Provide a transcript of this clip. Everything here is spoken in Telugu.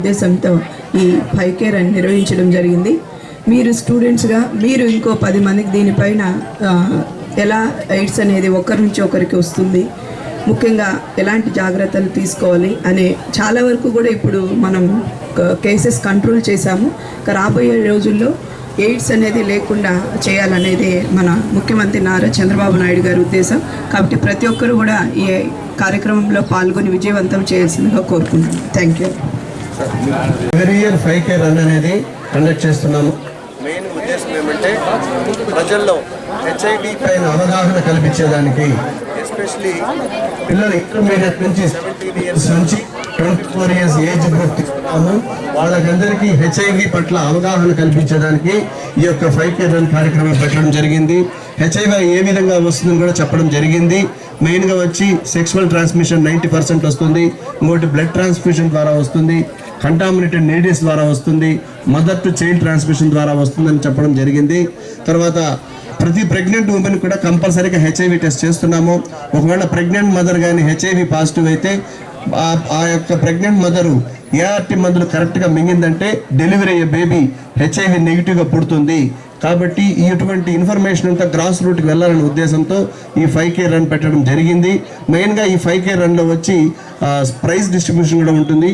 ఉద్దేశంతో ఈ 5K రన్ నిర్వహించడం జరిగింది. మీరు స్టూడెంట్స్గా మీరు ఇంకో 10 మందికి దీనిపైన ఎలా ఎయిడ్స్ అనేది ఒకరి నుంచి ఒకరికి వస్తుంది, ముఖ్యంగా ఎలాంటి జాగ్రత్తలు తీసుకోవాలి అనే చాలా వరకు కూడా ఇప్పుడు మనం కేసెస్ కంట్రోల్ చేశాము. రాబోయే రోజుల్లో ఎయిడ్స్ అనేది లేకుండా చేయాలనేది మన ముఖ్యమంత్రి నారా చంద్రబాబు నాయుడు గారి ఉద్దేశం. కాబట్టి ప్రతి ఒక్కరు కూడా ఈ కార్యక్రమంలో పాల్గొని విజయవంతం చేయాల్సిందిగా కోరుకుంటున్నాను. Thank you. Every year 5K run అనేది కండక్ట్ చేస్తున్నాము. మెయిన్ ఉద్దేశం ఏమంటే ప్రజల్లో హెచ్ఐవి పైన అవగాహన కల్పించేదానికి, ఎస్పెషలీ పిల్లలు ఇంటర్మీడియట్ నుంచి 17 years నుంచి 24 years ఏజ్ గ్రూప్ తీసుకున్నాము. వాళ్ళకందరికీ హెచ్ఐవి పట్ల అవగాహన కల్పించడానికి ఈ యొక్క 5K రన్ కార్యక్రమం పెట్టడం జరిగింది. హెచ్ఐవి ఏ విధంగా వస్తుందని కూడా చెప్పడం జరిగింది. మెయిన్గా వచ్చి సెక్షువల్ ట్రాన్స్మిషన్ 90% వస్తుంది, ఇంకోటి బ్లడ్ ట్రాన్స్మిషన్ ద్వారా వస్తుంది, కంటామినేటెడ్ నీడిల్స్ ద్వారా వస్తుంది, మదర్ టు చైల్డ్ ట్రాన్స్మిషన్ ద్వారా వస్తుందని చెప్పడం జరిగింది. తర్వాత ప్రతి ప్రెగ్నెంట్ ఉమెన్ కూడా కంపల్సరీగా హెచ్ఐవి టెస్ట్ చేస్తున్నాము. ఒకవేళ ప్రెగ్నెంట్ మదర్ కానీ హెచ్ఐవి పాజిటివ్ అయితే ఆ యొక్క ప్రెగ్నెంట్ మదరు ఏఆర్టీ మందులు కరెక్ట్గా మింగిందంటే డెలివరీ అయ్యే బేబీ హెచ్ఐవి నెగిటివ్గా పుడుతుంది. కాబట్టి ఇటువంటి ఇన్ఫర్మేషన్ అంతా గ్రాస్ రూట్కి వెళ్ళాలనే ఉద్దేశంతో ఈ 5K రన్ పెట్టడం జరిగింది. మెయిన్గా ఈ 5K రన్లో వచ్చి ప్రైజ్ డిస్ట్రిబ్యూషన్ కూడా ఉంటుంది.